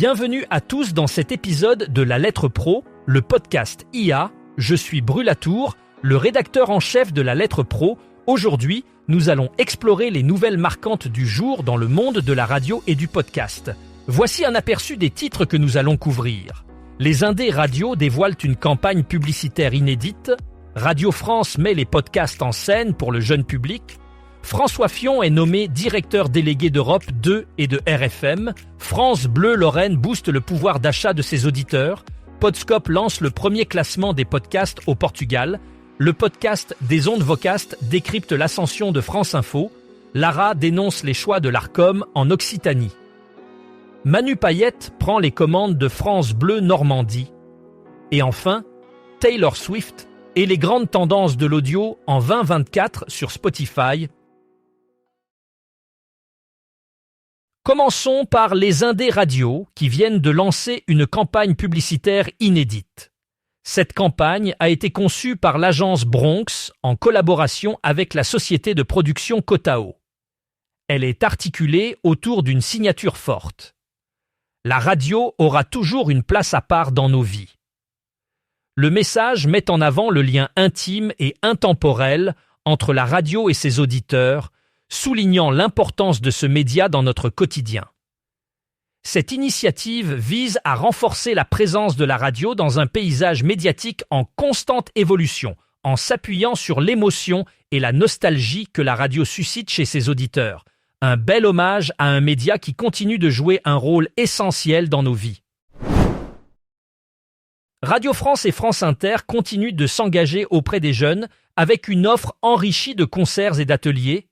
Bienvenue à tous dans cet épisode de La Lettre Pro, le podcast IA. Je suis Brulatour, le rédacteur en chef de La Lettre Pro. Aujourd'hui, nous allons explorer les nouvelles marquantes du jour dans le monde de la radio et du podcast. Voici un aperçu des titres que nous allons couvrir. Les indés radio dévoilent une campagne publicitaire inédite. Radio France met les podcasts en scène pour le jeune public. François Fillon est nommé directeur délégué d'Europe 2 et de RFM. France Bleu Lorraine booste le pouvoir d'achat de ses auditeurs. Podscope lance le premier classement des podcasts au Portugal. Le podcast des ondes vocastes décrypte l'ascension de France Info. Lara dénonce les choix de l'Arcom en Occitanie. Manu Payette prend les commandes de France Bleu Normandie. Et enfin, Taylor Swift et les grandes tendances de l'audio en 2024 sur Spotify. Commençons par les indés radio qui viennent de lancer une campagne publicitaire inédite. Cette campagne a été conçue par l'agence Bronx en collaboration avec la société de production Kotao. Elle est articulée autour d'une signature forte. La radio aura toujours une place à part dans nos vies. Le message met en avant le lien intime et intemporel entre la radio et ses auditeurs, soulignant l'importance de ce média dans notre quotidien. Cette initiative vise à renforcer la présence de la radio dans un paysage médiatique en constante évolution, en s'appuyant sur l'émotion et la nostalgie que la radio suscite chez ses auditeurs. Un bel hommage à un média qui continue de jouer un rôle essentiel dans nos vies. Radio France et France Inter continuent de s'engager auprès des jeunes avec une offre enrichie de concerts et d'ateliers.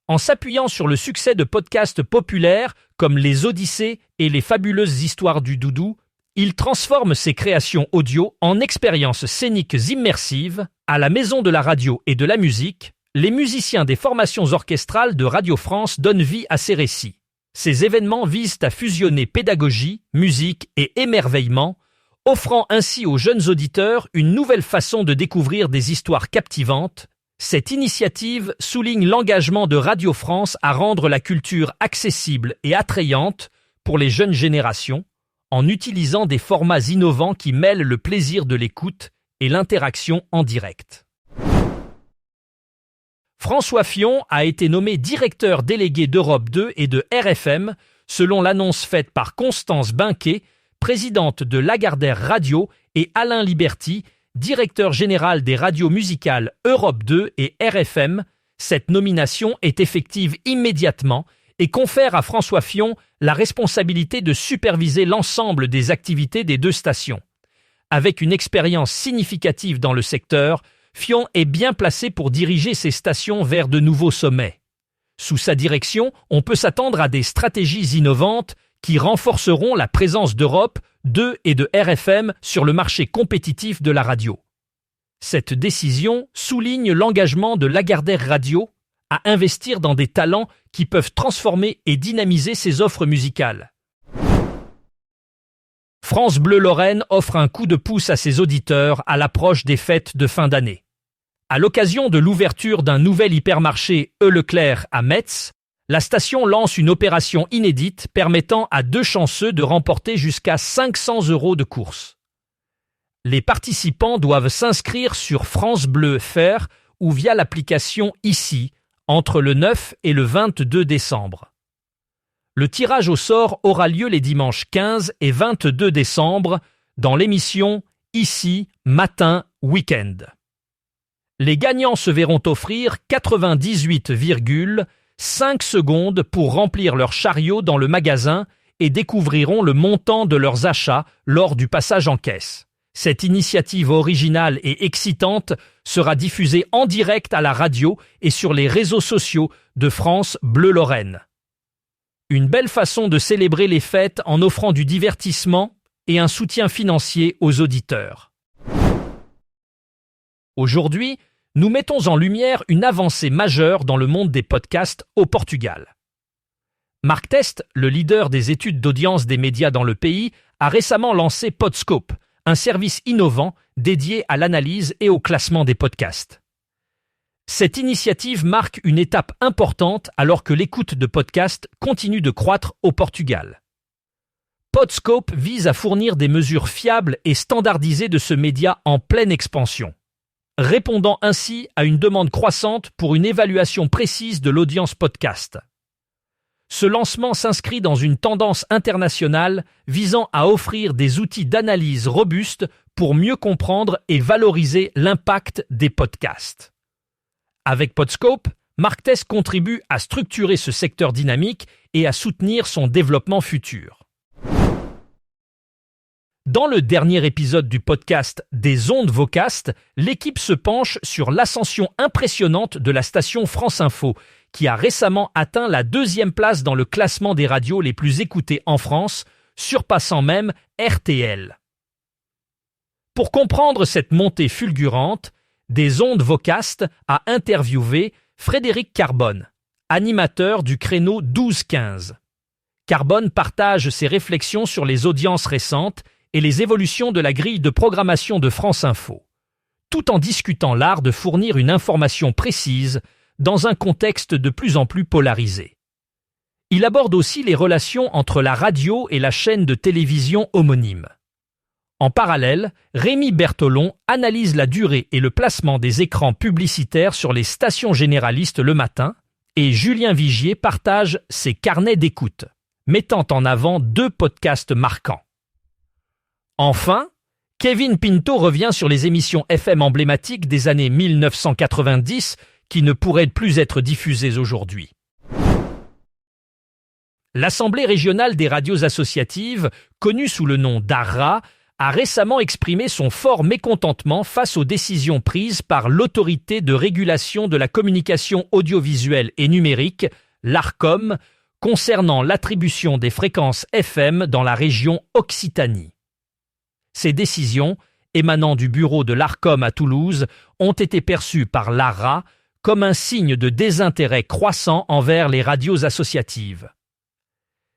En s'appuyant sur le succès de podcasts populaires comme Les Odyssées et Les Fabuleuses Histoires du Doudou, il transforme ses créations audio en expériences scéniques immersives. À la Maison de la radio et de la musique, les musiciens des formations orchestrales de Radio France donnent vie à ces récits. Ces événements visent à fusionner pédagogie, musique et émerveillement, offrant ainsi aux jeunes auditeurs une nouvelle façon de découvrir des histoires captivantes. Cette initiative souligne l'engagement de Radio France à rendre la culture accessible et attrayante pour les jeunes générations, en utilisant des formats innovants qui mêlent le plaisir de l'écoute et l'interaction en direct. François Fillon a été nommé directeur délégué d'Europe 2 et de RFM, selon l'annonce faite par Constance Binquet, présidente de Lagardère Radio, et Alain Liberty, directeur général des radios musicales Europe 2 et RFM. Cette nomination est effective immédiatement et confère à François Fillon la responsabilité de superviser l'ensemble des activités des deux stations. Avec une expérience significative dans le secteur, Fillon est bien placé pour diriger ces stations vers de nouveaux sommets. Sous sa direction, on peut s'attendre à des stratégies innovantes qui renforceront la présence d'Europe 2 et de RFM sur le marché compétitif de la radio. Cette décision souligne l'engagement de Lagardère Radio à investir dans des talents qui peuvent transformer et dynamiser ses offres musicales. France Bleu Lorraine offre un coup de pouce à ses auditeurs à l'approche des fêtes de fin d'année. À l'occasion de l'ouverture d'un nouvel hypermarché E-Leclerc à Metz, la station lance une opération inédite permettant à 2 chanceux de remporter jusqu'à 500 € de course. Les participants doivent s'inscrire sur France Bleu Faire ou via l'application Ici entre le 9 et le 22 décembre. Le tirage au sort aura lieu les dimanches 15 et 22 décembre dans l'émission Ici Matin Week-end. Les gagnants se verront offrir 98,5 secondes pour remplir leur chariot dans le magasin et découvriront le montant de leurs achats lors du passage en caisse. Cette initiative originale et excitante sera diffusée en direct à la radio et sur les réseaux sociaux de France Bleu Lorraine. Une belle façon de célébrer les fêtes en offrant du divertissement et un soutien financier aux auditeurs. Aujourd'hui, nous mettons en lumière une avancée majeure dans le monde des podcasts au Portugal. Mark Test, le leader des études d'audience des médias dans le pays, a récemment lancé Podscope, un service innovant dédié à l'analyse et au classement des podcasts. Cette initiative marque une étape importante alors que l'écoute de podcasts continue de croître au Portugal. Podscope vise à fournir des mesures fiables et standardisées de ce média en pleine expansion, répondant ainsi à une demande croissante pour une évaluation précise de l'audience podcast. Ce lancement s'inscrit dans une tendance internationale visant à offrir des outils d'analyse robustes pour mieux comprendre et valoriser l'impact des podcasts. Avec Podscope, Marktez contribue à structurer ce secteur dynamique et à soutenir son développement futur. Dans le dernier épisode du podcast des ondes Vocast, l'équipe se penche sur l'ascension impressionnante de la station France Info, qui a récemment atteint la 2e place dans le classement des radios les plus écoutées en France, surpassant même RTL. Pour comprendre cette montée fulgurante, des ondes Vocast a interviewé Frédéric Carbone, animateur du créneau 12-15. Carbone partage ses réflexions sur les audiences récentes et les évolutions de la grille de programmation de France Info, tout en discutant l'art de fournir une information précise dans un contexte de plus en plus polarisé. Il aborde aussi les relations entre la radio et la chaîne de télévision homonyme. En parallèle, Rémi Bertolon analyse la durée et le placement des écrans publicitaires sur les stations généralistes le matin et Julien Vigier partage ses carnets d'écoute, mettant en avant 2 podcasts marquants. Enfin, Kevin Pinto revient sur les émissions FM emblématiques des années 1990 qui ne pourraient plus être diffusées aujourd'hui. L'Assemblée régionale des radios associatives, connue sous le nom d'ARRA, a récemment exprimé son fort mécontentement face aux décisions prises par l'Autorité de régulation de la communication audiovisuelle et numérique, l'ARCOM, concernant l'attribution des fréquences FM dans la région Occitanie. Ces décisions, émanant du bureau de l'ARCOM à Toulouse, ont été perçues par l'ARRA comme un signe de désintérêt croissant envers les radios associatives.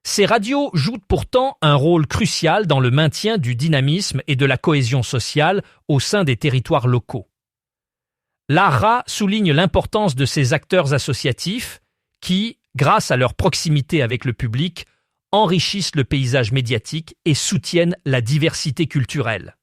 Ces radios jouent pourtant un rôle crucial dans le maintien du dynamisme et de la cohésion sociale au sein des territoires locaux. L'ARRA souligne l'importance de ces acteurs associatifs qui, grâce à leur proximité avec le public, enrichissent le paysage médiatique et soutiennent la diversité culturelle.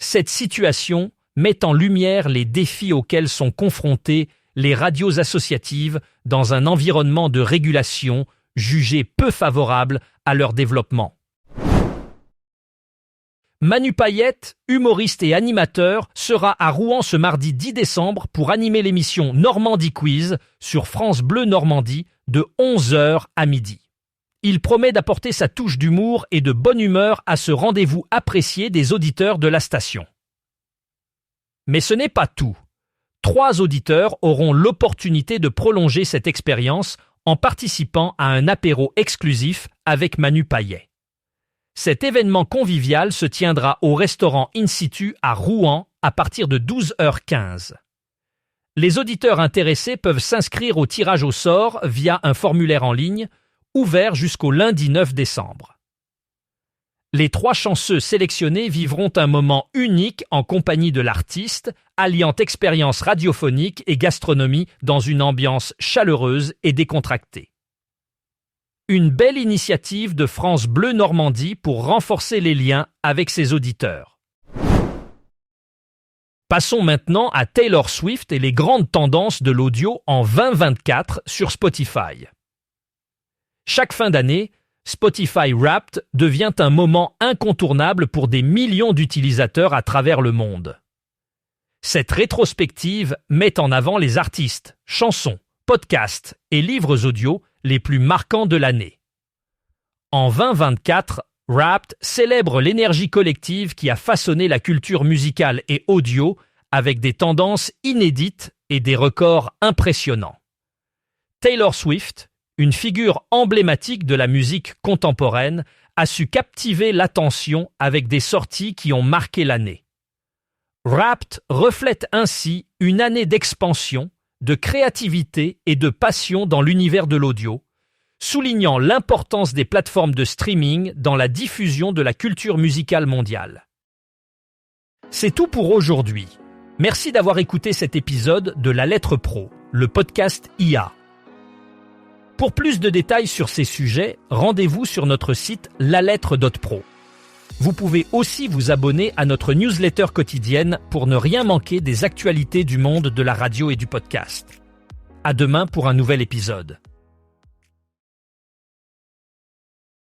Cette situation met en lumière les défis auxquels sont confrontées les radios associatives dans un environnement de régulation jugé peu favorable à leur développement. Manu Payette, humoriste et animateur, sera à Rouen ce mardi 10 décembre pour animer l'émission Normandie Quiz sur France Bleu Normandie de 11h à midi. Il promet d'apporter sa touche d'humour et de bonne humeur à ce rendez-vous apprécié des auditeurs de la station. Mais ce n'est pas tout. 3 auditeurs auront l'opportunité de prolonger cette expérience en participant à un apéro exclusif avec Manu Payet. Cet événement convivial se tiendra au restaurant In Situ à Rouen à partir de 12h15. Les auditeurs intéressés peuvent s'inscrire au tirage au sort via un formulaire en ligne ouvert jusqu'au lundi 9 décembre. Les 3 chanceux sélectionnés vivront un moment unique en compagnie de l'artiste, alliant expérience radiophonique et gastronomie dans une ambiance chaleureuse et décontractée. Une belle initiative de France Bleu Normandie pour renforcer les liens avec ses auditeurs. Passons maintenant à Taylor Swift et les grandes tendances de l'audio en 2024 sur Spotify. Chaque fin d'année, Spotify Wrapped devient un moment incontournable pour des millions d'utilisateurs à travers le monde. Cette rétrospective met en avant les artistes, chansons, podcasts et livres audio les plus marquants de l'année. En 2024, Wrapped célèbre l'énergie collective qui a façonné la culture musicale et audio avec des tendances inédites et des records impressionnants. Taylor Swift, une figure emblématique de la musique contemporaine, a su captiver l'attention avec des sorties qui ont marqué l'année. Wrapped reflète ainsi une année d'expansion, de créativité et de passion dans l'univers de l'audio, soulignant l'importance des plateformes de streaming dans la diffusion de la culture musicale mondiale. C'est tout pour aujourd'hui. Merci d'avoir écouté cet épisode de La Lettre Pro, le podcast IA. Pour plus de détails sur ces sujets, rendez-vous sur notre site lalettre.pro. Vous pouvez aussi vous abonner à notre newsletter quotidienne pour ne rien manquer des actualités du monde de la radio et du podcast. À demain pour un nouvel épisode.